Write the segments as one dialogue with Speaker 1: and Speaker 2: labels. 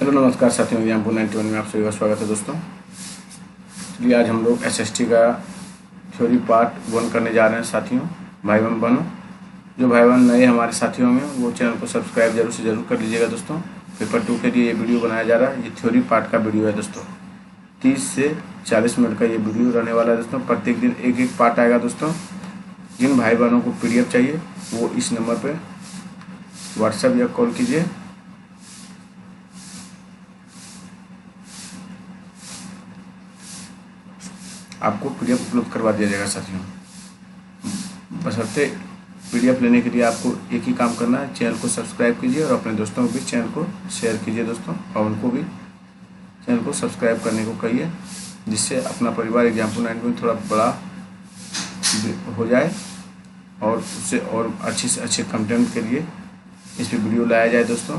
Speaker 1: Hello नमस्कार साथियों, example 91 में आप सभी का स्वागत है दोस्तों। चलिए आज हम लोग एसएसटी का थ्योरी पार्ट 1 करने जा रहे हैं साथियों, भाई बहनों। जो भाई बहन नए हमारे साथियों में वो चैनल को सब्सक्राइब जरूर से जरूर कर लीजिएगा दोस्तों। पेपर 2 के लिए ये वीडियो बनाया जा रहा है। ये थ्योरी पार्ट का वीडियो है दोस्तों। 30 से 40 मिनट का ये वीडियो रहने वाला है दोस्तों। प्रत्येक दिन एक एक पार्ट आएगा दोस्तों। जिन भाई बहनों को PDF चाहिए वो इस नंबर पर व्हाट्सएप या कॉल कीजिए। आपको PDF उपलब्ध करवा दिया जाएगा साथियों। बशर्ते PDF लेने के लिए आपको एक ही काम करना है, चैनल को सब्सक्राइब कीजिए और अपने दोस्तों को भी चैनल को शेयर कीजिए दोस्तों, और उनको भी चैनल को सब्सक्राइब करने को कहिए, जिससे अपना परिवार एग्जाम्पल 9 में थोड़ा बड़ा हो जाए और उससे और अच्छे से अच्छे कंटेंट के लिए इस पर वीडियो लाया जाए दोस्तों।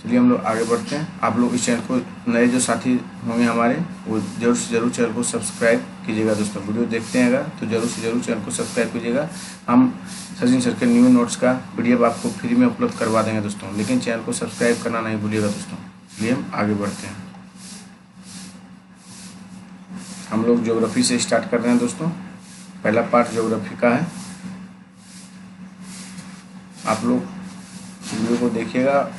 Speaker 1: चलिए हम लोग आगे बढ़ते हैं। आप लोग इस चैनल को नए जो साथी होंगे हमारे वो जरूर से जरूर चैनल को सब्सक्राइब कीजिएगा दोस्तों। वीडियो देखते हैं अगर तो जरूर से जरूर चैनल को सब्सक्राइब कीजिएगा। हम सचिन सर के न्यू नोट्स का PDF आपको फ्री में उपलब्ध करवा देंगे दोस्तों, लेकिन चैनल को सब्सक्राइब करना नहीं भूलिएगा दोस्तों। चलिए हम आगे बढ़ते हैं। हम लोग ज्योग्राफी से स्टार्ट कर रहे हैं दोस्तों। पहला पार्ट ज्योग्राफी का है। आप लोग वीडियो को देखिएगा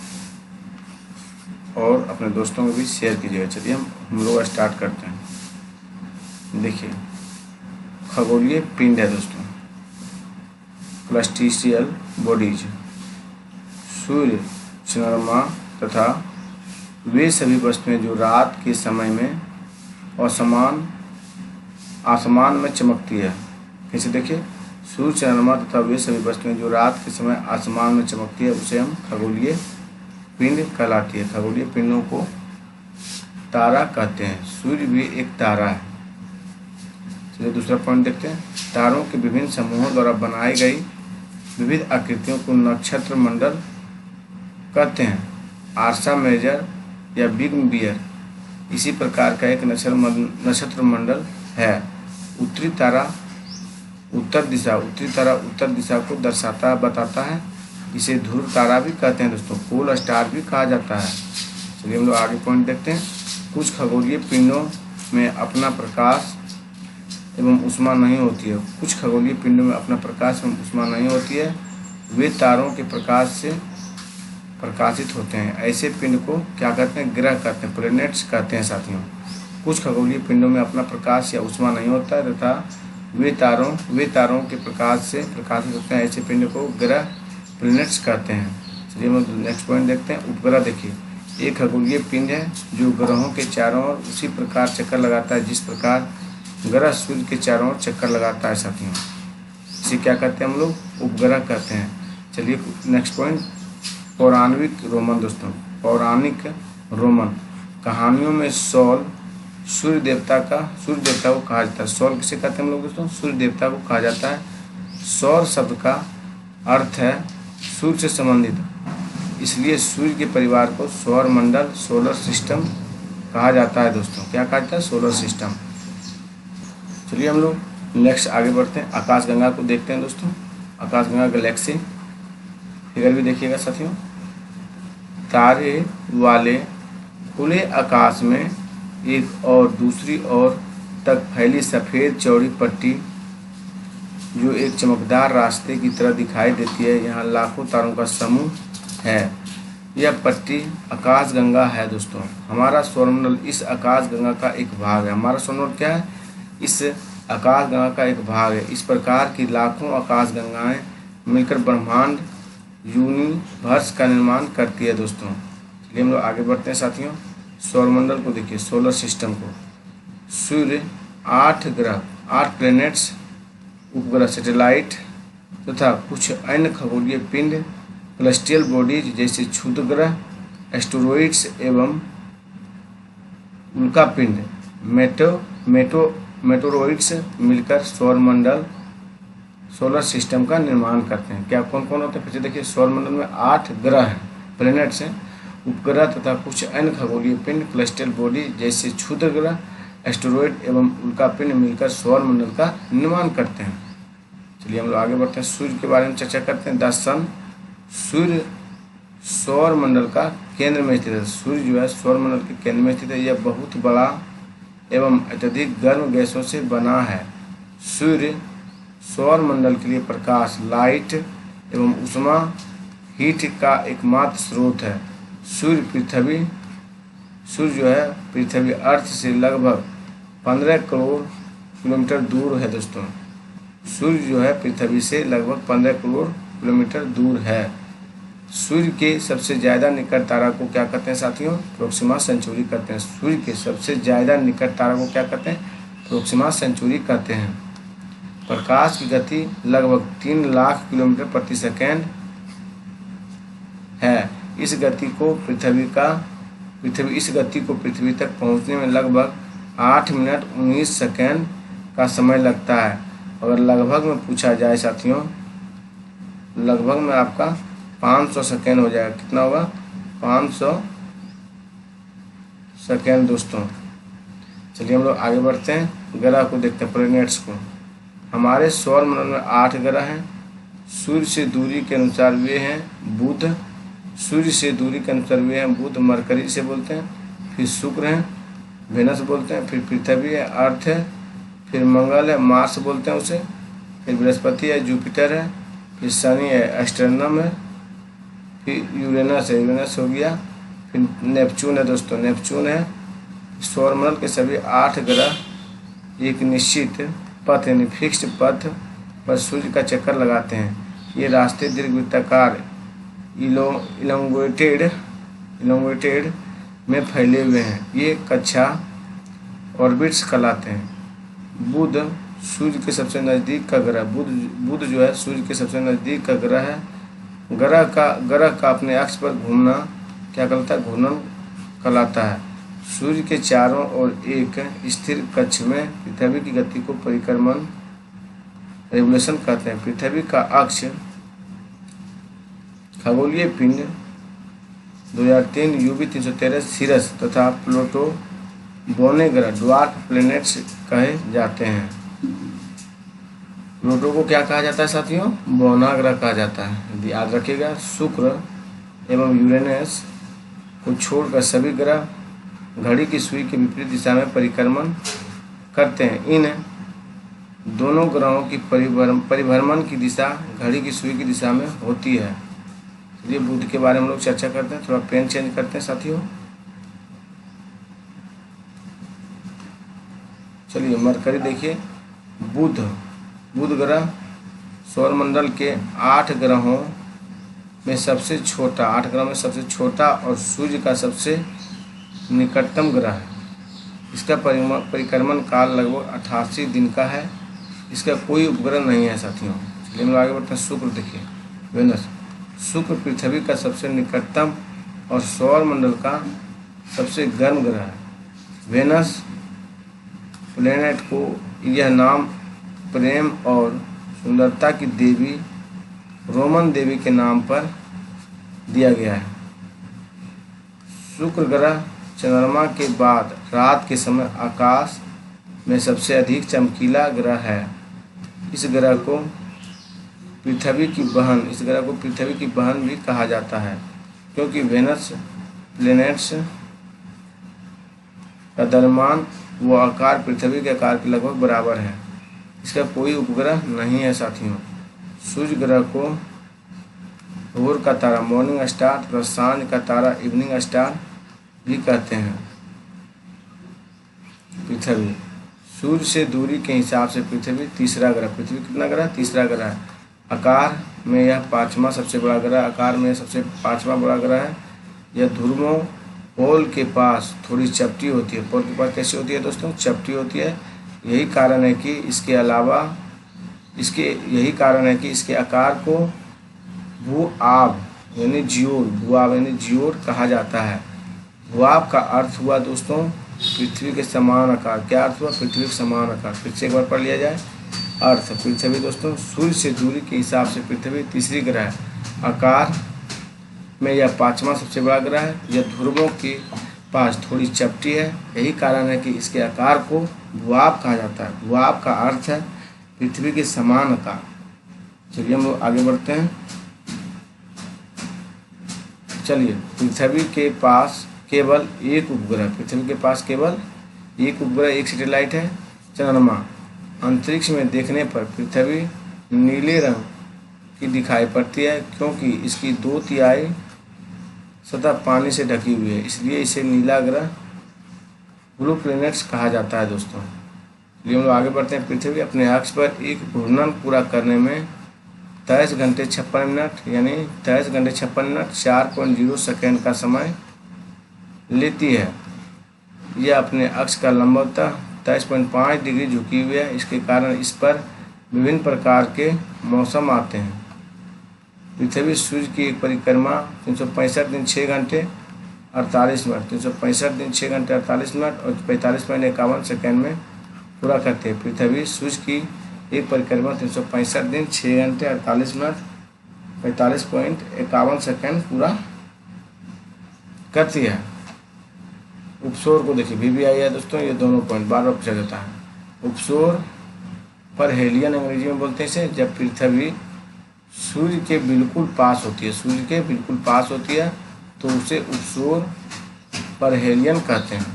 Speaker 1: और अपने दोस्तों को भी शेयर कीजिएगा। चलिए हम लोग स्टार्ट करते हैं। देखिए, खगोलीय पिंड है दोस्तों, क्लस्टीशियल बॉडीज, सूर्य, चंद्रमा तथा वे सभी वस्तुएं जो रात के समय में आसमान में चमकती है। कैसे देखिए, सूर्य, चंद्रमा तथा वे सभी वस्तुएं जो रात के समय आसमान में चमकती है उसे हम खगोलीय पिंड कहलाती है। खगोलीय पिंडों को तारा कहते हैं। सूर्य भी एक तारा है। चलिए दूसरा पॉइंट देखते हैं। तारों के विभिन्न समूहों द्वारा बनाई गई विविध आकृतियों को नक्षत्र मंडल कहते हैं। आर्सा मेजर या बिग बियर इसी प्रकार का एक नक्षत्र मंडल है। उत्तरी तारा उत्तर दिशा को बताता है। इसे ध्रुव तारा भी कहते हैं दोस्तों, पोल स्टार भी कहा जाता है। चलिए हम लोग आगे पॉइंट देखते हैं। कुछ खगोलीय पिंडों में अपना प्रकाश एवं ऊष्मा नहीं होती है। कुछ खगोलीय पिंडों में अपना प्रकाश एवं ऊष्मा नहीं होती है। वे तारों के प्रकाश से प्रकाशित होते हैं। ऐसे पिंड को क्या कहते हैं? ग्रह कहते हैं, प्लैनेट्स कहते हैं साथियों। कुछ खगोलीय पिंडों में अपना प्रकाश या ऊष्मा नहीं होता है तथा वे तारों के प्रकाश से प्रकाशित होते हैं। ऐसे पिंड को ग्रह प्लैनेट्स कहते हैं। चलिए हम नेक्स्ट पॉइंट देखते हैं। उपग्रह देखिए, एक खगोलीय पिंड है जो ग्रहों के चारों ओर उसी प्रकार चक्कर लगाता है जिस प्रकार ग्रह सूर्य के चारों ओर चक्कर लगाता है साथियों। इसे क्या कहते हैं? हम लोग उपग्रह कहते हैं। चलिए नेक्स्ट पॉइंट, पौराणिक रोमन दोस्तों। पौराणिक रोमन कहानियों में सौल सूर्य देवता को कहा जाता है। सौल किसे कहते हैं हम लोग दोस्तों? सूर्य देवता को कहा जाता है। सौर शब्द का अर्थ है सूर्य से संबंधित, इसलिए सूर्य के परिवार को सौर मंडल, सोलर सिस्टम कहा जाता है दोस्तों। क्या कहा जाता है? Solar system. चलिए हम लोग नेक्स्ट आगे बढ़ते हैं। आकाशगंगा को देखते हैं दोस्तों। आकाशगंगा गैलेक्सी फिगर भी देखिएगा साथियों। तारे वाले खुले आकाश में एक और दूसरी ओर तक फैली सफ़ेद चौड़ी पट्टी जो एक चमकदार रास्ते की तरह दिखाई देती है, यहाँ लाखों तारों का समूह है। यह पट्टी आकाशगंगा है दोस्तों। हमारा सौरमंडल इस आकाशगंगा का एक भाग है। हमारा सौरमंडल क्या है? इस आकाशगंगा का एक भाग है। इस प्रकार की लाखों आकाशगंगाएं मिलकर ब्रह्मांड यूनिवर्स का निर्माण करती है दोस्तों। चलिए हम लोग आगे बढ़ते हैं साथियों। सौरमंडल को देखिए, सोलर सिस्टम को। सूर्य, 8 ग्रह, 8 प्लैनेट्स, उपग्रह, सैटेलाइट तथा कुछ अन्य खगोलीय पिंड, सेलेस्टियल बॉडीज जैसे क्षुद्र ग्रह, एस्टेरॉइड्स एवं उल्कापिंड, मेटेरोइड्स मिलकर सौरमंडल, सोलर सिस्टम का निर्माण करते हैं। क्या कौन कौन होते हैं? फिर से देखिए, सौरमंडल में 8 ग्रह हैं, प्लैनेट्स हैं, उपग्रह तथा कुछ अन्य खगोलीय पिंड, सेलेस्टियल बॉडी जैसे क्षुद्र ग्रह, एस्टेरॉइड एवं उल्कापिंड मिलकर सौरमंडल का निर्माण करते हैं। चलिए हम लोग आगे बढ़ते हैं। सूर्य के बारे में चर्चा करते हैं। द सन, सूर्य सौर मंडल का केंद्र में स्थित है। सूर्य जो है सौर मंडल के केंद्र में स्थित है। यह बहुत बड़ा एवं अत्यधिक गर्म गैसों से बना है। सूर्य सौर मंडल के लिए प्रकाश, लाइट एवं ऊष्मा, हीट का एकमात्र स्रोत है। सूर्य जो है पृथ्वी अर्थ से लगभग 15 करोड़ किलोमीटर दूर है दोस्तों। सूर्य जो है पृथ्वी से लगभग 15 करोड़ किलोमीटर दूर है। सूर्य के सबसे ज़्यादा निकट तारा को क्या कहते हैं साथियों? प्रोक्सिमा सेंचुरी कहते हैं। सूर्य के सबसे ज़्यादा निकट तारा को क्या कहते हैं? प्रोक्सिमा सेंचुरी कहते हैं। प्रकाश की गति लगभग 3 लाख किलोमीटर प्रति सेकेंड है। इस गति को पृथ्वी तक पहुंचने में लगभग 8 मिनट 19 सेकेंड का समय लगता है। अगर लगभग में पूछा जाए साथियों, लगभग में आपका 500 सेकेंड हो जाएगा। कितना होगा? 500 सेकेंड दोस्तों। चलिए हम लोग आगे बढ़ते हैं, ग्रह को देखते हैं, प्लैनेट्स को। हमारे सौर मंडल में 8 ग्रह हैं। सूर्य से दूरी के अनुसार वे हैं बुध, सूर्य से दूरी के अनुसार वे हैं बुध, मरकरी से बोलते हैं, फिर शुक्र हैं, वेनस बोलते हैं, फिर पृथ्वी है, अर्थ है, फिर मंगल है, मार्स बोलते हैं उसे, फिर बृहस्पति है, जुपिटर है, फिर शनि है, एस्ट्रोनम है, फिर यूरेनस है, यूरेनस हो गया, फिर नेपच्यून है दोस्तों, नेपच्यून है। सौरमंडल के सभी 8 ग्रह एक निश्चित पथ यानी फिक्स्ड पथ पर सूर्य का चक्कर लगाते हैं। ये रास्ते दीर्घवृत्ताकार इलोंगेटेड में फैले हुए हैं। ये कक्षा ऑर्बिट्स कहलाते हैं। बुध सूर्य के सबसे नज़दीक का ग्रह, बुध जो है सूर्य के सबसे नज़दीक का ग्रह है। ग्रह का अपने अक्ष पर घूमना क्या कहलाता है? घूर्णन कहलाता है। सूर्य के चारों ओर एक स्थिर कक्ष में पृथ्वी की गति को परिक्रमण रेवोल्यूशन कहते हैं। पृथ्वी का अक्ष खगोलीय पिंड 2003 UV 313 सिरस तथा प्लूटो बौने ग्रह ड्वार्फ प्लैनेट्स कहे जाते हैं। प्लूटो को क्या कहा जाता है साथियों? बौना ग्रह कहा जाता है, याद रखिएगा। शुक्र एवं यूरेनस को छोड़कर सभी ग्रह घड़ी की सुई के विपरीत दिशा में परिक्रमण करते हैं। इन दोनों ग्रहों की परिभ्रमण की दिशा घड़ी की सुई की दिशा में होती है। ये बुध के बारे में हम लोग चर्चा करते हैं। थोड़ा पेन चेंज करते हैं साथियों। चलिए मरकरी देखिए। बुध ग्रह सौरमंडल के 8 ग्रहों में सबसे छोटा, 8 ग्रहों में सबसे छोटा और सूर्य का सबसे निकटतम ग्रह है। इसका परिक्रमण काल लगभग 88 दिन का है। इसका कोई उपग्रह नहीं है साथियों। चलिए हम आगे बढ़ते हैं। शुक्र देखिए, वेनस। शुक्र पृथ्वी का सबसे निकटतम और सौर मंडल का सबसे गर्म ग्रह है। वेनस प्लेनेट को यह नाम प्रेम और सुंदरता की देवी रोमन देवी के नाम पर दिया गया है। शुक्र ग्रह चंद्रमा के बाद रात के समय आकाश में सबसे अधिक चमकीला ग्रह है। इस ग्रह को पृथ्वी की बहन भी कहा जाता है, क्योंकि वेनस प्लैनेट्स का द्रव्यमान व आकार पृथ्वी के आकार के लगभग बराबर है। इसका कोई उपग्रह नहीं है साथियों। सूर्य ग्रह को भोर का तारा मॉर्निंग स्टार तथा सांझ का तारा इवनिंग स्टार भी कहते हैं। पृथ्वी सूर्य से दूरी के हिसाब से पृथ्वी तीसरा ग्रह। पृथ्वी कितना ग्रह? तीसरा ग्रह है। आकार में यह 5वां सबसे बड़ा ग्रह, आकार में सबसे 5वां बड़ा ग्रह है। यह ध्रुवों पोल के पास थोड़ी चपटी होती है। पोल के पास कैसी होती है दोस्तों? चपटी होती है। यही कारण है कि इसके आकार को भूआब यानी जियोर कहा जाता है। भूआब का अर्थ हुआ दोस्तों पृथ्वी के समान आकार। क्या अर्थ हुआ? पृथ्वी के समान आकार। फिर से एक बार पढ़ लिया जाए। अर्थ पृथ्वी दोस्तों, सूर्य से दूरी के हिसाब से पृथ्वी तीसरी ग्रह है। आकार में यह 5वां सबसे बड़ा ग्रह है। यह ध्रुवों के पास थोड़ी चपटी है। यही कारण है कि इसके आकार को भूआब कहा जाता है। भूआब का अर्थ है पृथ्वी के समान आकार। चलिए हम लोग आगे बढ़ते हैं। चलिए, पृथ्वी के पास केवल एक उपग्रह, पृथ्वी के पास केवल एक उपग्रह, एक सैटेलाइट है, चंद्रमा। अंतरिक्ष में देखने पर पृथ्वी नीले रंग की दिखाई पड़ती है क्योंकि इसकी 2/3 सतह पानी से ढकी हुई है, इसलिए इसे नीला ग्रह ब्लू प्लैनेट्स कहा जाता है दोस्तों। ये हम लोग आगे बढ़ते हैं। पृथ्वी अपने अक्ष पर एक घूर्णन पूरा करने में 23 घंटे 56 मिनट यानी 23 घंटे 56 मिनट 4.0 सेकेंड का समय लेती है। यह अपने अक्ष का लंबवतः 23.5 डिग्री झुकी हुई है। इसके कारण इस पर विभिन्न प्रकार के मौसम आते हैं। पृथ्वी सूर्य की एक परिक्रमा 365 दिन 6 घंटे 48 मिनट 365 दिन 6 घंटे 48 मिनट और 45.51 सेकेंड में पूरा करते हैं। पृथ्वी सूर्य की एक परिक्रमा 365 दिन 6 घंटे 48 मिनट 45.51 सेकेंड पूरा करती है। उपसौर को देखिए, VVI है दोस्तों, ये दोनों पॉइंट बार बार पूछा जाता है। उपसौर परहेलियन अंग्रेजी में बोलते हैं इसे, जब पृथ्वी सूर्य के बिल्कुल पास होती है, सूर्य के बिल्कुल पास होती है तो उसे उपसौर परहेलियन कहते हैं।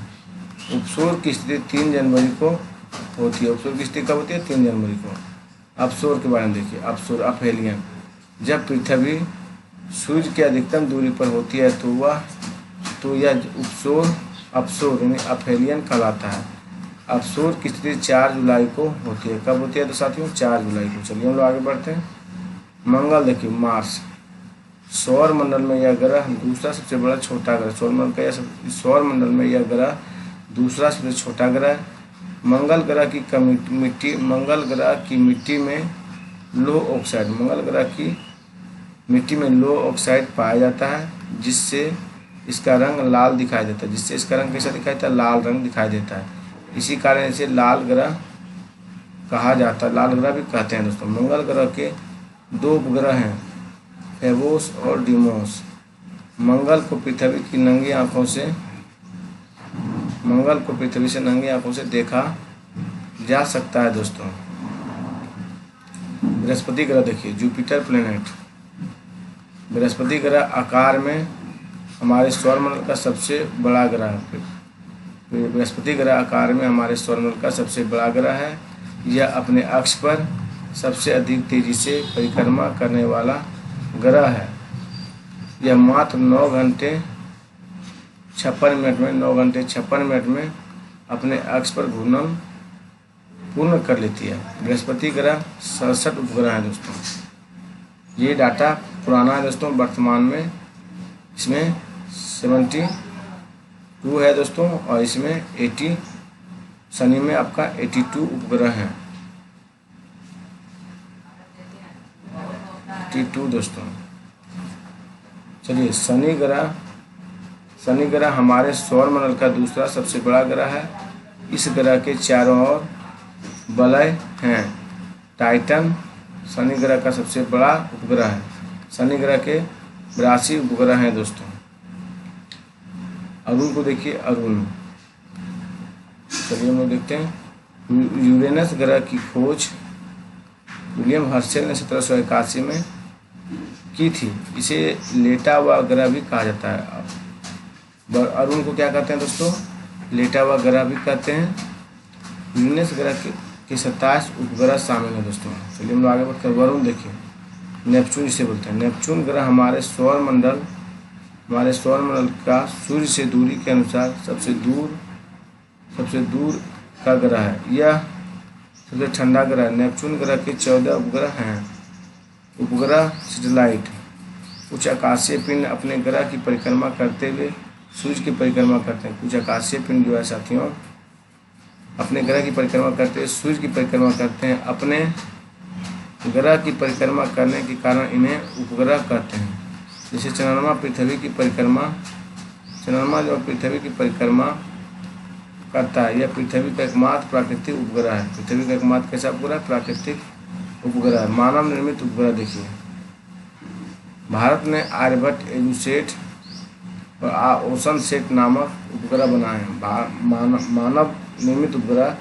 Speaker 1: उपसौर की स्थिति 3 जनवरी को होती है। उपसौर की स्थिति कब होती है? 3 जनवरी को। अपसौर के बारे में देखिए, अपसौर अपहेलियन, जब पृथ्वी सूर्य की अधिकतम दूरी पर होती है तो यह उपसौर अपसौर यानी अपहेलियन कहलाता है। अपसौर की स्थिति 4 जुलाई को होती है। कब होती है तो साथियों? 4 जुलाई को। चलिए हम लोग आगे बढ़ते हैं। मंगल देखिए, मार्स, सौर मंडल में यह ग्रह दूसरा सबसे बड़ा छोटा ग्रह, सौर मंडल में यह ग्रह दूसरा सबसे छोटा ग्रह है। मंगल ग्रह की मिट्टी में लो ऑक्साइड पाया जाता है, जिससे इसका रंग लाल दिखाई देता है। कैसा दिखाई देता है? लाल रंग दिखाई देता है। इसी कारण इसे लाल ग्रह कहा जाता है, लाल ग्रह भी कहते हैं दोस्तों। मंगल ग्रह के 2 उपग्रह हैं, फेबोस और डीमोस। मंगल को पृथ्वी से नंगी आंखों से देखा जा सकता है दोस्तों। बृहस्पति ग्रह देखिए, जुपिटर प्लैनेट। बृहस्पति ग्रह आकार में हमारे सौरमंडल का सबसे बड़ा ग्रह है। बृहस्पति ग्रह आकार में हमारे सौरमंडल का सबसे बड़ा ग्रह है। यह अपने अक्ष पर सबसे अधिक तेजी से परिक्रमा करने वाला ग्रह है। यह मात्र 9 घंटे 56 मिनट में अपने अक्ष पर घूर्णन पूर्ण कर लेती है। बृहस्पति ग्रह 67 उपग्रह हैं दोस्तों। ये डाटा पुराना है दोस्तों, वर्तमान में इसमें 72 है दोस्तों और इसमें 80, शनि में आपका 82 उपग्रह हैं। 82 दोस्तों। चलिए, शनि ग्रह हमारे सौरमंडल का दूसरा सबसे बड़ा ग्रह है। इस ग्रह के चारों ओर वलय हैं। टाइटन शनि ग्रह का सबसे बड़ा उपग्रह है। शनि ग्रह के 82 उपग्रह हैं दोस्तों। अरुण को देखिए, अरुण। चलिए हम लोग देखते हैं। यूरेनस ग्रह की खोज विलियम हर्शेल ने 1781 में की थी। इसे लेटा हुआ ग्रह भी कहा जाता है। अरुण को क्या कहते हैं दोस्तों? लेटा हुआ ग्रह भी कहते हैं। यूरेनस ग्रह के 27 उपग्रह शामिल हैं दोस्तों। चलिए हम लोग आगे बढ़ते हैं। वरुण देखिए, नेपच्यून इसे बोलते हैं। नेपच्यून ग्रह हमारे सौरमंडल का सूर्य से दूरी के अनुसार सबसे दूर का ग्रह है। यह सबसे ठंडा ग्रह है। नेपच्यून ग्रह के 14 उपग्रह हैं। उपग्रह सैटेलाइट कुछ आकाशीय पिंड अपने ग्रह की परिक्रमा करते हुए सूर्य की परिक्रमा करते हैं। कुछ आकाशीय पिंड जो है साथियों अपने ग्रह की परिक्रमा करते हुए सूर्य की परिक्रमा करते हैं। अपने ग्रह की परिक्रमा करने के कारण इन्हें उपग्रह कहते हैं। जैसे चंद्रमा पृथ्वी की परिक्रमा, चंद्रमा जो पृथ्वी की परिक्रमा करता है, यह पृथ्वी का एकमात्र प्राकृतिक उपग्रह है। पृथ्वी का एकमात्र कैसा उपग्रह? प्राकृतिक उपग्रह है। मानव निर्मित उपग्रह देखिए, भारत ने आर्यभट्ट, एजुसेट और ओशन सेट नामक उपग्रह बनाए हैं। मानव निर्मित उपग्रह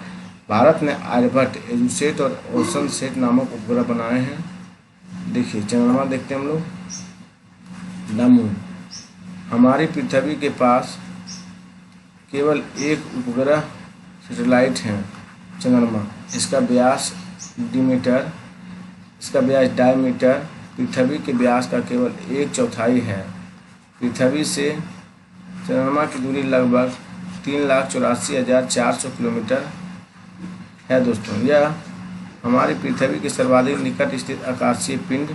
Speaker 1: भारत ने आर्यभट्ट, एजुसेट और ओशन सेट नामक उपग्रह बनाए हैं। देखिए चंद्रमा देखते हैं हम लोग, द मून। हमारी पृथ्वी के पास केवल एक उपग्रह सैटेलाइट है, चंद्रमा। इसका व्यास डायमीटर पृथ्वी के व्यास का केवल 1/4 है। पृथ्वी से चंद्रमा की दूरी लगभग 3,84,400 किलोमीटर है दोस्तों। यह हमारी पृथ्वी के सर्वाधिक निकट स्थित आकाशीय पिंड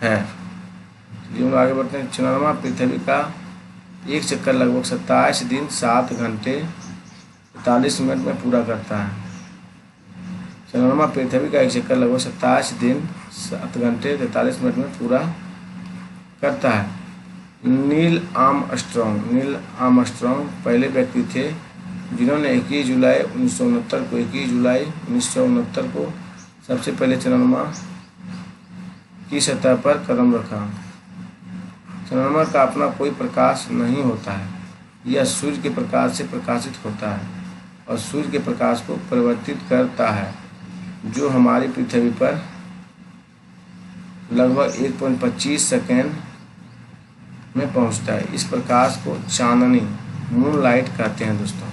Speaker 1: है। चलिए हम लोग आगे बढ़ते हैं। चंद्रमा पृथ्वी का एक चक्कर लगभग 27 दिन 7 घंटे 43 मिनट में पूरा करता है। चंद्रमा पृथ्वी का एक चक्कर लगभग 27 दिन 7 घंटे 43 मिनट में पूरा करता है। नील आर्मस्ट्रॉन्ग पहले व्यक्ति थे जिन्होंने 21 जुलाई 1969 को सबसे पहले चंद्रमा की सतह पर कदम रखा। चंद्रमा का अपना कोई प्रकाश नहीं होता है, यह सूर्य के प्रकाश से प्रकाशित होता है और सूर्य के प्रकाश को परिवर्तित करता है, जो हमारी पृथ्वी पर लगभग 1.25 सेकेंड में पहुंचता है। इस प्रकाश को चांदनी मूनलाइट कहते हैं दोस्तों।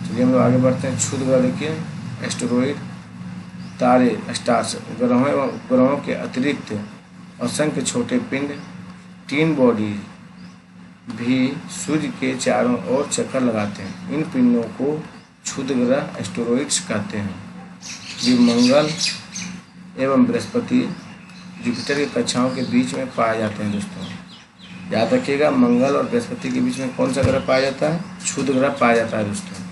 Speaker 1: चलिए हम लोग आगे बढ़ते हैं। क्षुद्र ग्रह देखिए, एस्टेरॉइड, तारे, स्टार्स, ग्रहों एवं उपग्रहों के अतिरिक्त असंख्य छोटे पिंड, टीन बॉडी भी सूर्य के चारों ओर चक्कर लगाते हैं। इन पिंडों को क्षुद्र ग्रह एस्टेरॉइड्स कहते हैं। ये मंगल एवं बृहस्पति, जुपिटर की कक्षाओं के बीच में पाए जाते हैं दोस्तों। याद रखिएगा, मंगल और बृहस्पति के बीच में कौन सा ग्रह पाया जाता है? क्षुद्र ग्रह पाया जाता है दोस्तों।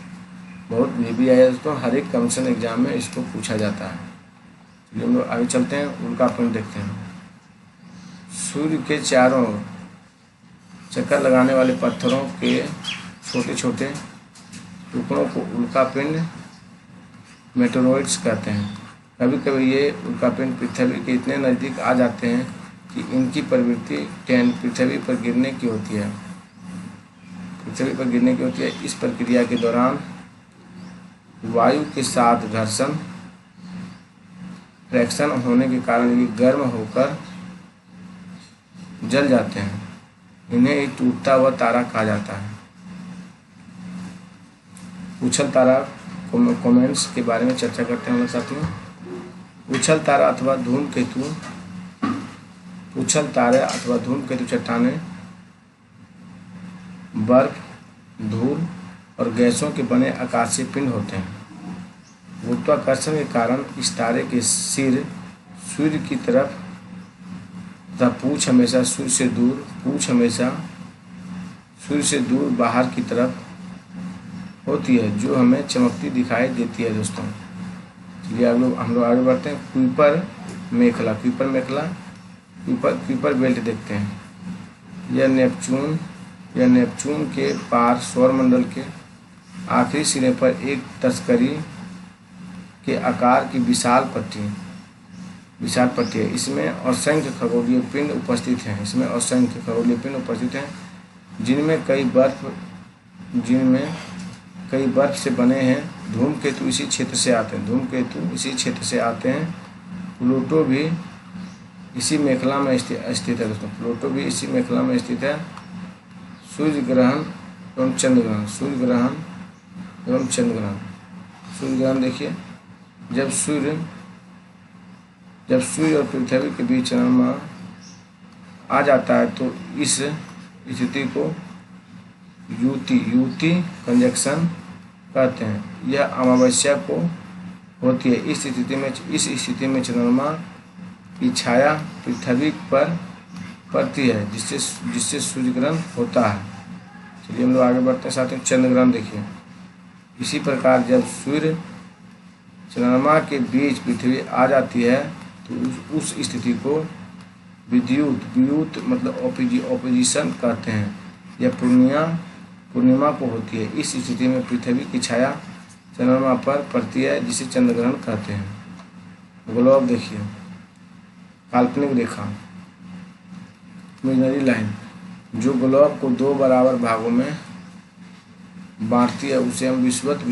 Speaker 1: बहुत भी आया दोस्तों, हर एक कमीशन एग्जाम में इसको पूछा जाता है। चलिए हम लोग आगे चलते हैं, उल्का पिंड देखते हैं। सूर्य के चारों चक्कर लगाने वाले पत्थरों के छोटे छोटे टुकड़ों को उल्का पिंड मेटेरॉइड्स कहते हैं। कभी कभी ये उल्का पिंड पृथ्वी के इतने नज़दीक आ जाते हैं कि इनकी प्रवृत्ति पृथ्वी पर गिरने की होती है। इस प्रक्रिया के दौरान वायु के साथ घर्षण फ्रैक्शन होने के कारण ये गर्म होकर जल जाते हैं। इन्हें एक टूटता हुआ तारा कहा जाता है। उछल तारा कमेंट्स के बारे में चर्चा करते हैं हम लोग साथियों। उछल तारा अथवा धूमकेतु चट्टानें बर्फ, धूल और गैसों के बने आकाशीय पिंड होते हैं। गुरुत्वाकर्षण के कारण इस तारे के सिर सूर्य की तरफ तथा पूंछ हमेशा सूर्य से दूर बाहर की तरफ होती है, जो हमें चमकती दिखाई देती है दोस्तों। चलिए हम लोग आगे बढ़ते हैं। क्यूपर बेल्ट देखते हैं। यह नेपच्यून के पार सौरमंडल के आखिरी सिरे पर एक तस्करी के आकार की विशाल पट्टी है। इसमें असंख्य खगोलीय पिंड उपस्थित हैं, जिनमें कई बर्फ से बने हैं। धूमकेतु इसी क्षेत्र से आते हैं। प्लूटो भी इसी मेखला में स्थित है दोस्तों। सूर्य ग्रहण एवं चंद्र ग्रहण देखिए, जब सूर्य और पृथ्वी के बीच चंद्रमा आ जाता है तो इस स्थिति को युति कंजक्शन कहते हैं। यह अमावस्या को होती है। इस स्थिति में चंद्रमा की छाया पृथ्वी पर पड़ती है, जिससे सूर्य ग्रहण होता है। चलिए हम लोग आगे बढ़ते हैं साथियों। चंद्र ग्रहण देखिए, इसी प्रकार जब सूर्य चंद्रमा के बीच पृथ्वी आ जाती है तो उस स्थिति को विद्युत मतलब ऑपोजिशन कहते हैं। यह पूर्णिमा को होती है। इस स्थिति में पृथ्वी की छाया चंद्रमा पर पड़ती है, जिसे चंद्र ग्रहण कहते हैं। ग्लोब देखिए, काल्पनिक रेखा, इमेजिनरी लाइन, जो ग्लोब को 2 बराबर भागों में बांटती है, उसे हम विषुवत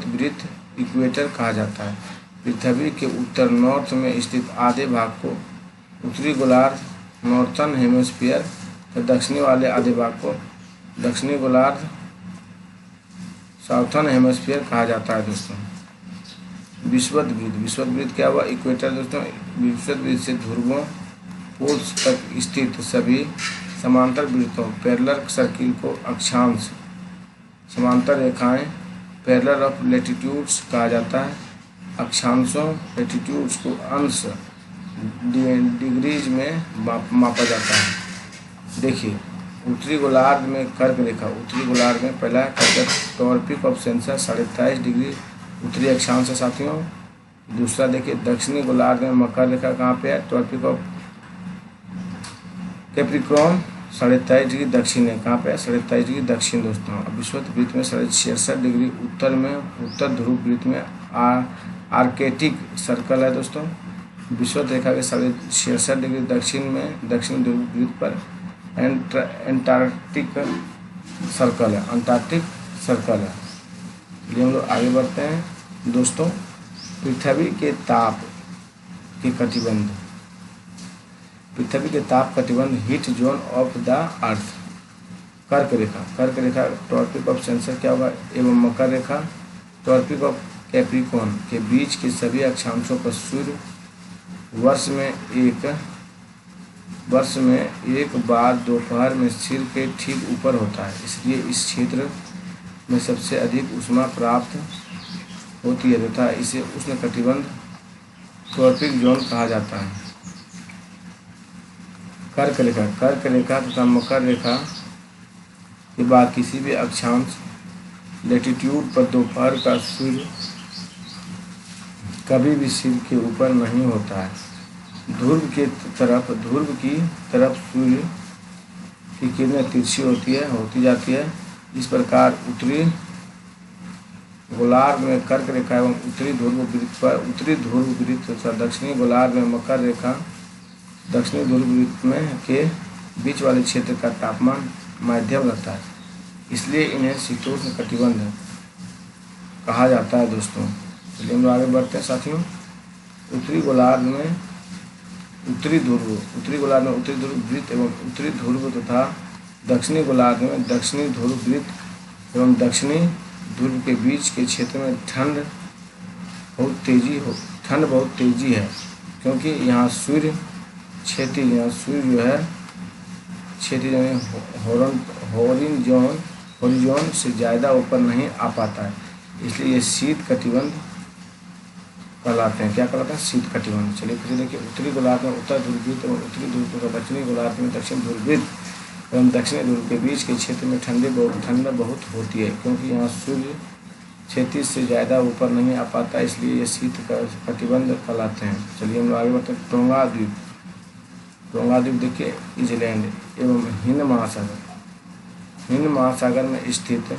Speaker 1: वृत्त इक्वेटर कहा जाता है। पृथ्वी के उत्तर नॉर्थ में स्थित आधे भाग को उत्तरी गोलार्ध नॉर्थर्न हेमिस्फीयर, तो दक्षिणी वाले आधे भाग को दक्षिणी गोलार्ध साउथर्न हेमस्फीयर कहा जाता है दोस्तों। विषुवत क्या हुआ? इक्वेटर दोस्तों। विषुवत से ध्रुवों पोल्स तक स्थित सभी समांतर वृत्तों पैरेलल सर्किल को अक्षांश, समांतर रेखाएं पैरेलल ऑफ लैटिट्यूड्स कहा जाता है। अक्षांशों लैटिट्यूड्स को अंश डिग्रीज में मापा जाता है। देखिए उत्तरी गोलार्ध में कर्क रेखा, उत्तरी गोलार्ध में पहला टॉर्पिक ऑफ सेंसर 23.5 डिग्री उत्तरी अक्षांश है साथियों। दूसरा देखिए दक्षिणी गोलार्ध में मकर रेखा कहाँ पे है? टॉर्पिक ऑफ कैप्रिकॉर्न 23.5 डिग्री दक्षिण है। कहाँ पे है? 23.5 डिग्री दक्षिण दोस्तों। अब विषुवत वृत्त में 66 डिग्री उत्तर में, उत्तर ध्रुव वृत्त में आर्कटिक सर्कल है दोस्तों। विषुवत रेखा के 66 डिग्री दक्षिण में दक्षिण ध्रुव वृत्त पर एंटार्क्टिक सर्कल है, अंटार्कटिक सर्कल है। ये हम लोग आगे बढ़ते हैं दोस्तों। पृथ्वी के ताप के कटिबंध, पृथ्वी के ताप कटिबंध heat zone of the earth. कर्क रेखा टॉर्पिक ऑफ सेंसर क्या होगा? एवं मकर रेखा टॉर्पिक ऑफ कैप्रिकॉर्न के बीच के सभी अक्षांशों पर सूर्य वर्ष में एक बार दोपहर में सिर के ठीक ऊपर होता है, इसलिए इस क्षेत्र में सबसे अधिक ऊष्मा प्राप्त होती है तथा इसे उष्णकटिबंध ट्रॉपिक जोन कहा जाता है। कर्क रेखा तथा मकर रेखा के बाद किसी भी अक्षांश लैटिट्यूड पर दोपहर का सूर्य कभी भी सिर के ऊपर नहीं होता है। ध्रुव की तरफ सूर्य की किरणें तिरछी होती जाती है। इस प्रकार उत्तरी गोलार्ध में कर्क रेखा एवं उत्तरी ध्रुव वृत्त तथा दक्षिणी गोलार्ध में मकर रेखा दक्षिणी ध्रुव वृत्त में के बीच वाले क्षेत्र का तापमान मध्यम रहता है, इसलिए इन्हें शीतोष्ण कटिबंध कहा जाता है दोस्तों। चलिए हम लोग आगे बढ़ते हैं साथियों। उत्तरी गोलार्ध में उत्तरी ध्रुव वृत्त एवं उत्तरी ध्रुव तथा दक्षिणी गोलार्ध में दक्षिणी ध्रुव वृत्त एवं दक्षिणी ध्रुव के बीच के क्षेत्र में ठंड बहुत तेजी है, क्योंकि यहाँ सूर्य हॉरिजॉन से ज़्यादा ऊपर नहीं आ पाता है, इसलिए ये शीत कटिबंध कहलाते हैं। क्या कहलाते हैं? शीत कटिबंध। चलिए फिर देखिए उत्तरी गोलार्ध में उत्तर ध्रुव वृत्त एवं उत्तरी ध्रुव तथा दक्षिणी गोलार्ध में दक्षिण ध्रुव वृत्त एवं दक्षिणी ध्रुव के बीच के क्षेत्र में ठंड बहुत होती है, क्योंकि यहाँ सूर्य क्षितिज से ज़्यादा ऊपर नहीं आ पाता, इसलिए ये शीत कटिबंध कहलाते हैं। चलिए हम लोग आगे बढ़ते हैं। टोंगा द्वीप देखिए न्यूजीलैंड एवं हिंद महासागर में स्थित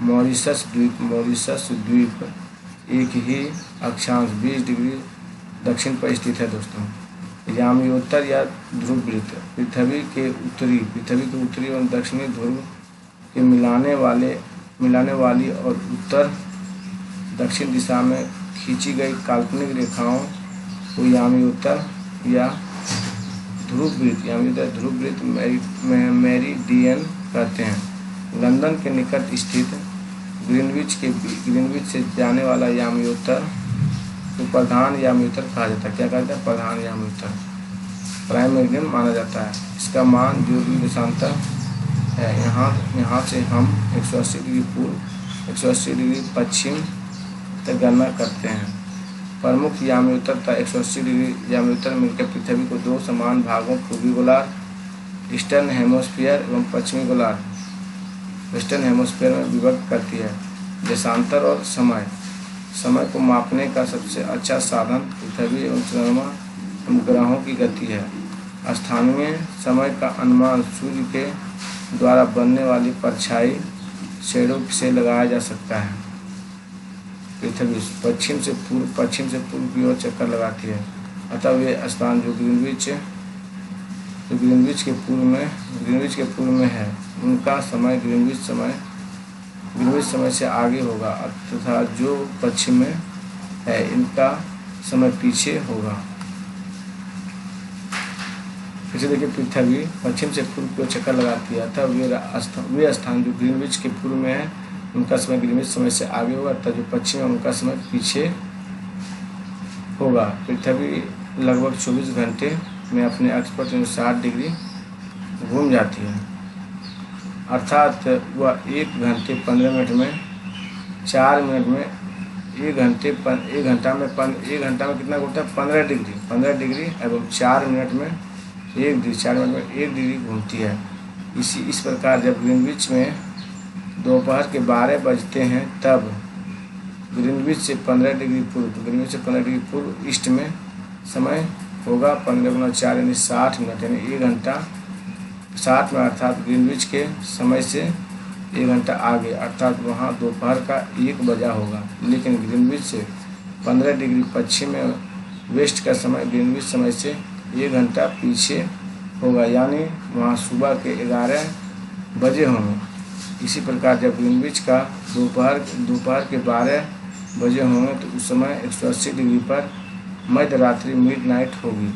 Speaker 1: मॉरिशस द्वीप एक ही अक्षांश 20 डिग्री दक्षिण पर स्थित है दोस्तों। याम्योत्तर या ध्रुव वृत्त पृथ्वी के उत्तरी एवं दक्षिणी ध्रुव के मिलाने वाली और उत्तर दक्षिण दिशा में खींची गई काल्पनिक रेखाओं को याम्योत्तर या ध्रुव वृत्त मेरिडियन कहते हैं। लंदन के निकट स्थित ग्रीनविच से जाने वाला याम्योत्तर को प्रधान याम्योत्तर कहा जाता है। क्या कहते हैं? प्रधान याम्योत्तर, प्राइम मेरिडियन माना जाता है। इसका मान ध्रुवीय देशांतर है। यहाँ से हम 180 डिग्री पूर्व 180 डिग्री पश्चिम तक गणना करते हैं। प्रमुख याम्योत्तर तथा 180 डिग्री याम्योत्तर मिलकर पृथ्वी को दो समान भागों पूर्वी गोलार्ध ईस्टर्न हेमोस्फीयर एवं पश्चिमी गोलार्ध वेस्टर्न हेमोस्फीयर में विभक्त करती है। देशांतर और समय को मापने का सबसे अच्छा साधन पृथ्वी एवं चंद्रमा एवं ग्रहों की गति है। स्थानीय समय का अनुमान सूर्य के द्वारा बनने वाली परछाई शेडो से लगाया जा सकता है। पृथ्वी पश्चिम से पूर्व की ओर चक्कर लगाती है, अतः वे स्थान जो ग्रीनविच के पूर्व में है, उनका समय ग्रीनविच समय से आगे होगा तथा जो पश्चिम में है, इनका समय पीछे होगा। फिर से देखिए, पृथ्वी पश्चिम से पूर्व की ओर चक्कर लगाती है, अतः वे स्थान जो ग्रीनविच के पूर्व में है उनका समय ग्रीनविच समय से आगे होगा, अतः जो पश्चिम है उनका समय पीछे होगा। पृथ्वी लगभग 24 घंटे में अपने अक्ष पर 360 डिग्री घूम जाती है, अर्थात वह 1 घंटे 15 मिनट में 4 मिनट में 1 घंटा में कितना घूमता है? 15 डिग्री एवं 4 मिनट में 1 डिग्री घूमती है। इस प्रकार जब ग्रीनविच में दोपहर के 12 बजते हैं तब ग्रीनविच से 15 डिग्री पूर्व ईस्ट में समय होगा 15 गुना 4 यानी 60 मिनट, यानी 1 घंटा 60 मिनट, अर्थात ग्रीनविच के समय से 1 घंटा आगे, अर्थात वहाँ दोपहर का 1 बजा होगा। लेकिन ग्रीनविच से 15 डिग्री पश्चिम में वेस्ट का समय ग्रीनविच समय से 1 घंटा पीछे होगा, यानी वहाँ सुबह के 11 बजे होंगे। इसी प्रकार जब ग्रीनविच का दोपहर के 12 बजे होंगे तो उस समय 180 डिग्री पर मध्य रात्रि मिडनाइट होगी।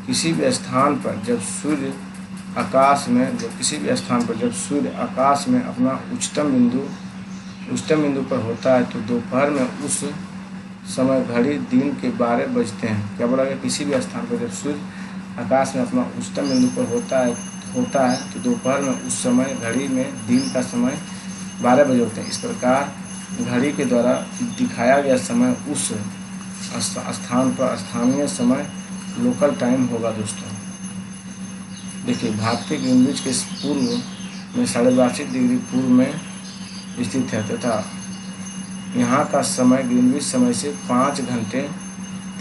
Speaker 1: किसी भी स्थान पर जब सूर्य आकाश में अपना उच्चतम बिंदु पर होता है तो दोपहर में उस समय घड़ी दिन के 12 बजते हैं। क्या बोला गया? किसी भी स्थान पर जब सूर्य आकाश में अपना उच्चतम बिंदु पर होता है तो दोपहर में उस समय घड़ी में दिन का समय 12 बजे होते हैं। इस प्रकार घड़ी के द्वारा दिखाया गया समय उस स्थान पर स्थानीय समय लोकल टाइम होगा। दोस्तों देखिए, भारतीय ग्रीनविच के पूर्व में 82.5 डिग्री पूर्व में स्थित है तथा यहाँ का समय ग्रीनविच समय से 5 घंटे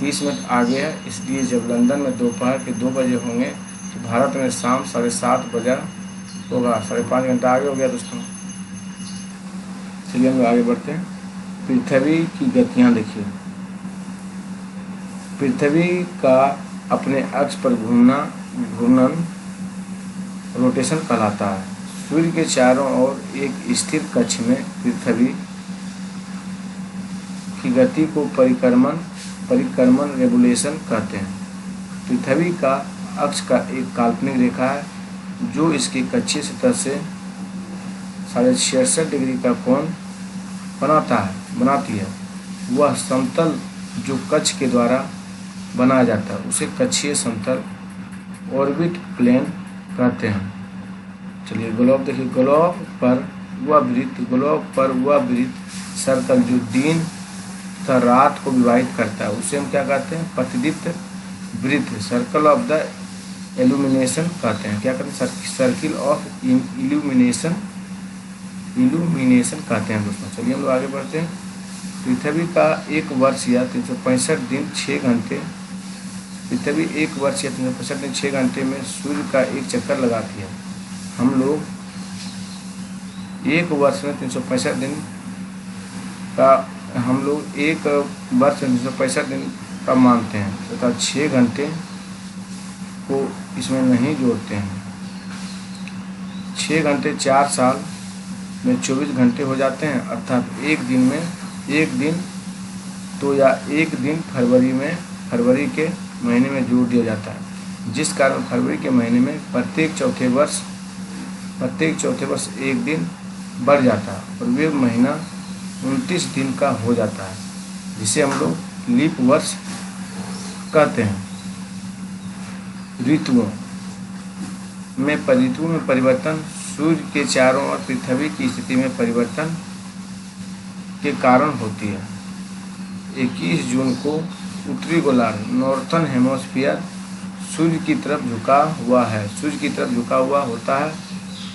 Speaker 1: 30 मिनट आगे है। इसलिए जब लंदन में दोपहर के 2 बजे होंगे तो भारत में शाम 7:30 बजा होगा, 5.5 घंटा आगे हो गया। दोस्तों चलिए हम आगे बढ़ते हैं। पृथ्वी की गतियाँ देखिए, पृथ्वी का अपने अक्ष पर घूर्णन रोटेशन कहलाता है। सूर्य के चारों ओर एक स्थिर कक्ष में पृथ्वी की गति को परिक्रमण रेगुलेशन कहते हैं। पृथ्वी का अक्ष का एक काल्पनिक रेखा है जो इसके कक्षीय सतह से 66.5 डिग्री का कोण बनाती है। वह समतल जो कक्ष के द्वारा बनाया जाता है उसे कक्षीय समतल ऑर्बिट प्लेन कहते हैं। चलिए ग्लोब देखिए, ग्लोब पर वह वृत्त सर्कल जो दिन तथा रात को विभाजित करता है उसे हम क्या कहते हैं? प्रतिदीप्त वृत्त, सर्कल ऑफ द इल्यूमिनेशन कहते हैं। क्या कहते हैं? सर्किल ऑफ इल्यूमिनेशन कहते हैं। दोस्तों चलिए हम लोग आगे बढ़ते हैं। पृथ्वी का 1 वर्ष या 365 दिन 6 घंटे पृथ्वी 1 वर्ष या 365 दिन 6 घंटे में सूर्य का एक चक्कर लगाती है। हम लोग 1 वर्ष में 365 दिन का 365 दिन का मानते हैं तथा 6 घंटे को इसमें नहीं जोड़ते हैं। 6 घंटे 4 साल में 24 घंटे हो जाते हैं, अर्थात एक दिन फरवरी के महीने में जोड़ दिया जाता है, जिस कारण फरवरी के महीने में प्रत्येक चौथे वर्ष एक दिन बढ़ जाता है और वे महीना 29 दिन का हो जाता है, जिसे हम लोग लीप वर्ष कहते हैं। ऋतुओं में परिवर्तन सूर्य के चारों ओर पृथ्वी की स्थिति में परिवर्तन के कारण होती है। 21 जून को उत्तरी गोलार्ध नॉर्थर्न हेमोस्फीयर सूर्य की तरफ झुका हुआ होता है।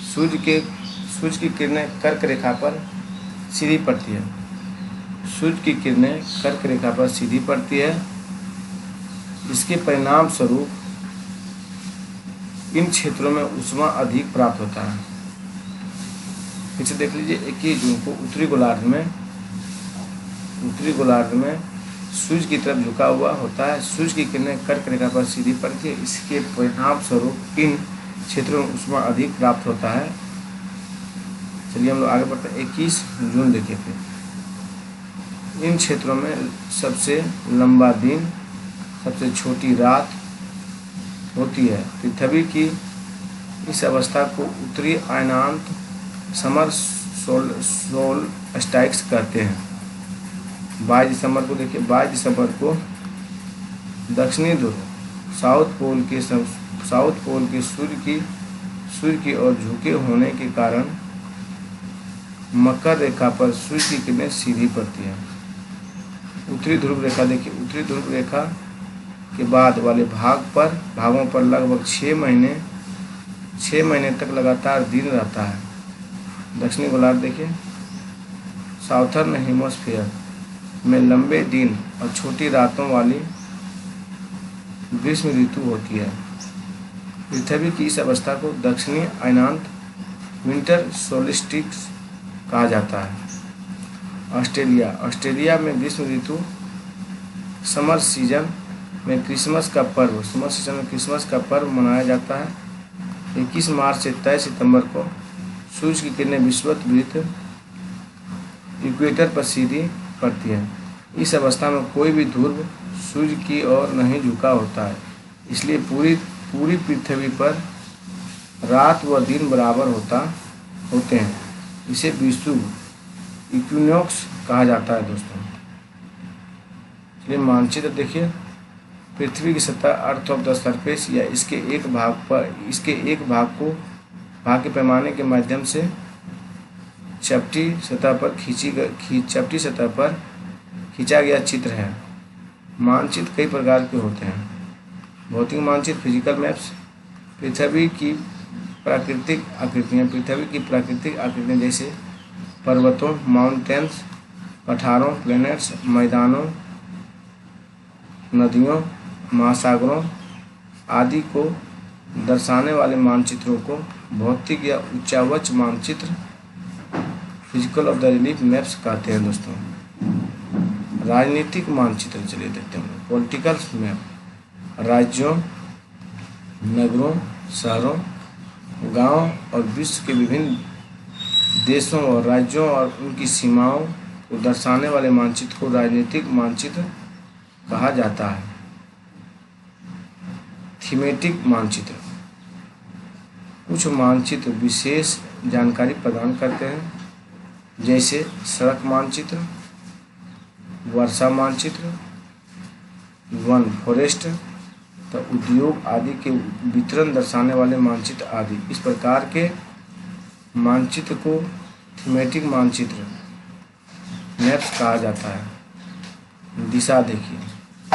Speaker 1: सूर्य की किरणें कर्क रेखा पर सीधी पड़ती है। इसके परिणाम स्वरूप इन क्षेत्रों में ऊष्मा अधिक प्राप्त होता है। फिर से देख लीजिए, 21 जून को उत्तरी गोलार्ध में सूर्य की तरफ झुका हुआ होता है। सूर्य की किरणें कर्क रेखा पर सीधी पड़ती है। इसके परिणाम स्वरूप इन क्षेत्रों में ऊष्मा अधिक प्राप्त होता है। चलिए हम लोग आगे बढ़ते हैं। 21 जून देखिए, फिर इन क्षेत्रों में सबसे लंबा दिन, सबसे छोटी रात होती है। पृथ्वी की इस अवस्था को उत्तरी अयनांत समर सोलस्टिक्स कहते हैं। 22 दिसंबर को देखिए, 22 दिसंबर को दक्षिणी ध्रुव साउथ पोल के सूर्य की ओर झुके होने के कारण मकर रेखा पर सूर्य की किरणें सीधी पड़ती हैं। उत्तरी ध्रुव रेखा देखिए, उत्तरी ध्रुव रेखा के बाद वाले भागों पर लगभग 6 महीने तक लगातार दिन रहता है। दक्षिणी गोलार्ध देखिए, साउथर्न हेमिस्फीयर में लंबे दिन और छोटी रातों वाली ग्रीष्म ऋतु होती है। पृथ्वी की इस अवस्था को दक्षिणी अयनांत विंटर सोलिस्टिक्स कहा जाता है। ऑस्ट्रेलिया में ग्रीष्म ऋतु समर सीजन में क्रिसमस का पर्व मनाया जाता है। 21 मार्च से 23 सितंबर को सूर्य की किरणें विषुवत वृत्त इक्वेटर पर सीधी पड़ती है। इस अवस्था में कोई भी ध्रुव सूर्य की ओर नहीं झुका होता है, इसलिए पूरी पृथ्वी पर रात व दिन बराबर होते हैं। इसे विषुव इक्विनोक्स कहा जाता है दोस्तों। चलिए मानचित्र देखिए, पृथ्वी की सतह अर्थ ऑफ द सरफेस या इसके एक भाग के पैमाने के माध्यम से चपटी सतह पर खींचा गया चित्र है। मानचित्र कई प्रकार के होते हैं। भौतिक मानचित्र फिजिकल मैप्स, पृथ्वी की प्राकृतिक आकृतियाँ जैसे पर्वतों माउंटेन्स, पठारों प्लैनेट्स, मैदानों, नदियों, महासागरों आदि को दर्शाने वाले मानचित्रों को भौतिक या उच्चावच मानचित्र physical of the relief maps कहते हैं दोस्तों। राजनीतिक मानचित्र चलिए देखते हैं। पॉलिटिकल मैप राज्यों, नगरों, शहरों, गांवों और विश्व के विभिन्न देशों और राज्यों और उनकी सीमाओं को दर्शाने वाले मानचित्र को राजनीतिक मानचित्र कहा जाता है। थीमेटिक मानचित्र, कुछ मानचित्र विशेष जानकारी प्रदान करते हैं, जैसे सड़क मानचित्र, वर्षा मानचित्र, वन फॉरेस्ट, तो उद्योग आदि के वितरण दर्शाने वाले मानचित्र आदि। इस प्रकार के मानचित्र को थीमेटिक मानचित्र मैप्स कहा जाता है। दिशा देखिए,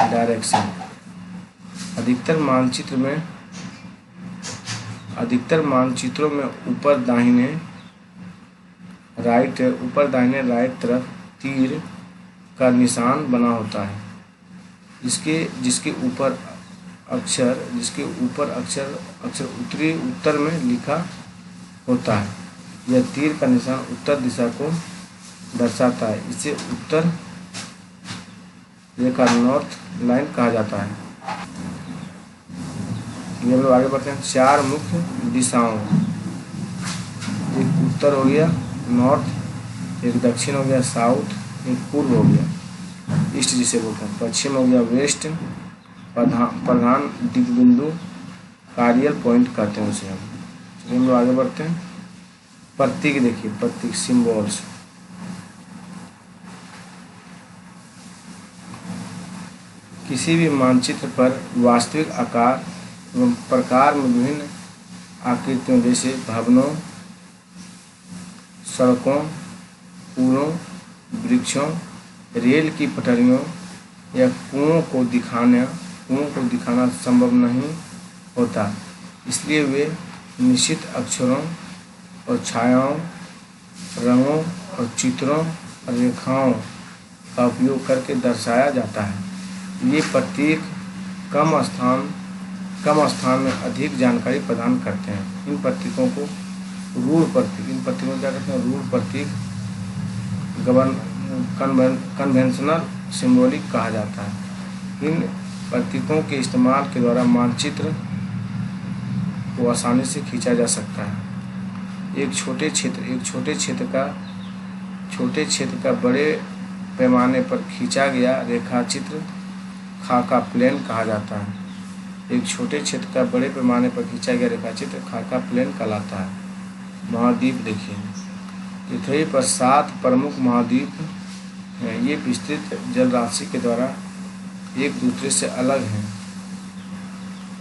Speaker 1: डायरेक्शन, अधिकतर मानचित्रों में ऊपर दाहिने राइट तरफ तीर का निशान बना होता है, जिसके ऊपर अक्षर उत्तर में लिखा होता है। यह तीर का निशान उत्तर दिशा को दर्शाता है। इसे उत्तर रेखा नॉर्थ लाइन कहा जाता है। ये हम लोग आगे बढ़ते हैं। 4 मुख्य दिशाओं, एक उत्तर हो गया नॉर्थ, एक दक्षिण हो गया साउथ, एक पूर्व हो गया ईस्ट जिसे बोलते हैं, पश्चिम हो गया वेस्ट, प्रधान दिग्बिंदु कार्डियल पॉइंट कहते हैं उसे हम लोग आगे बढ़ते हैं। प्रतीक देखिए, प्रतीक सिंबल्स, किसी भी मानचित्र पर वास्तविक आकार एवं प्रकार में विभिन्न आकृतियों जैसे भवनों, सड़कों, पुलों, वृक्षों, रेल की पटरियों या कुओं को दिखाना संभव नहीं होता, इसलिए वे निश्चित अक्षरों और छायाओं, रंगों और चित्रों और रेखाओं का उपयोग करके दर्शाया जाता है। ये प्रतीक कम स्थान में अधिक जानकारी प्रदान करते हैं। इन प्रतीकों को रूढ़ प्रतीक कन्वेंशनल सिंबॉलिक कहा जाता है। इन प्रतीकों के इस्तेमाल के द्वारा मानचित्र को आसानी से खींचा जा सकता है। एक छोटे क्षेत्र का बड़े पैमाने पर खींचा गया रेखाचित्र खाका प्लेन कहा जाता है। एक छोटे क्षेत्र का बड़े पैमाने पर खींचा गया रेखाचित्र खाका प्लेन कहलाता है। महाद्वीप देखिए, पृथ्वी पर 7 प्रमुख महाद्वीप हैं। ये विस्तृत जल राशि के द्वारा एक दूसरे से अलग हैं।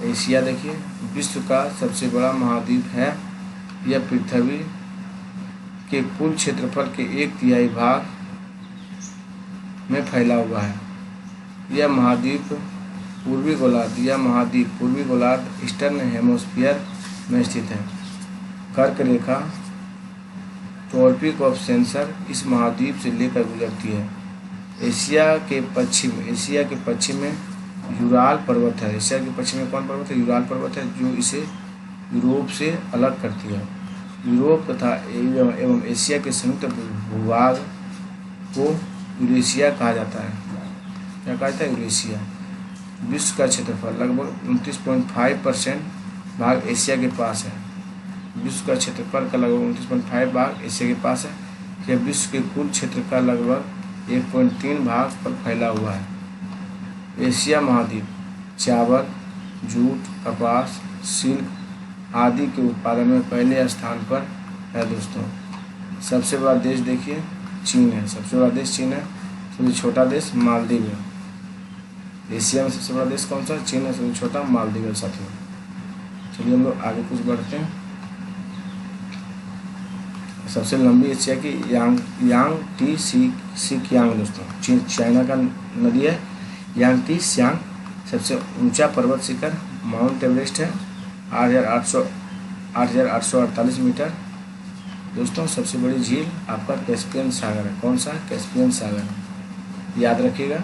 Speaker 1: एशिया देखिए, विश्व का सबसे बड़ा महाद्वीप है। यह पृथ्वी के कुल क्षेत्रफल के 1/3 भाग में फैला हुआ है। यह महाद्वीप पूर्वी गोलार्ध ईस्टर्न हेमिस्फीयर में स्थित है। कर्क रेखा ट्रॉपिक ऑफ कैंसर इस महाद्वीप से लेकर गुजरती है। एशिया के पश्चिम में यूराल पर्वत है। एशिया के पश्चिम में कौन पर्वत है? यूराल पर्वत है, जो इसे यूरोप से अलग करती है। यूरोप तथा एवं एशिया के संयुक्त भूभाग को यूरेशिया कहा जाता है। क्या कहा जाता है? यूरेशिया। विश्व का क्षेत्रफल लगभग 29.5% भाग एशिया के पास है। विश्व का क्षेत्रफल का लगभग 29.5 भाग एशिया के पास है। यह विश्व के कुल क्षेत्र का लगभग 1.3 भाग पर फैला हुआ है। एशिया महाद्वीप चावल, जूट, कपास, सिल्क आदि के उत्पादन में पहले स्थान पर है। दोस्तों, सबसे बड़ा देश देखिए चीन है। सबसे बड़ा देश चीन है। सबसे छोटा देश मालदीव है। एशिया में सबसे बड़ा देश कौन सा? चीन है। सबसे छोटा मालदीव है साथियों। चलिए हम लोग आगे कुछ बढ़ते हैं। सबसे लंबी एशिया की यांगटी सिकियांग दोस्तों, चाइना का नदी है यांगटी सियांग। सबसे ऊंचा पर्वत शिखर माउंट एवरेस्ट है, 8,848 मीटर। दोस्तों, सबसे बड़ी झील आपका कैस्पियन सागर है। कौन सा? कैस्पियन सागर। याद रखिएगा।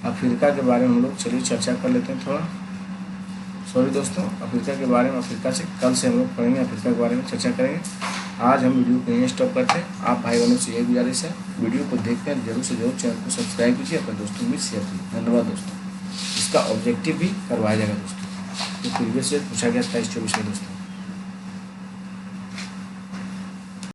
Speaker 1: अफ्रीका के बारे में हम लोग चलिए चर्चा कर लेते हैं थोड़ा। सॉरी दोस्तों, अफ्रीका के बारे में अफ्रीका से कल से हम लोग पढ़ेंगे, अफ्रीका के बारे में चर्चा करेंगे। आज हम वीडियो को यहीं स्टॉप करते हैं। आप भाई बहनों से यही गुजारिश है, वीडियो को देखते हैं जरूर से जरूर चैनल को सब्सक्राइब कीजिए, अपने दोस्तों में शेयर कीजिए। धन्यवाद दोस्तों। इसका ऑब्जेक्टिव भी करवाया जाएगा दोस्तों, तो प्रीवियस ईयर पूछा गया 23-24 में दोस्तों।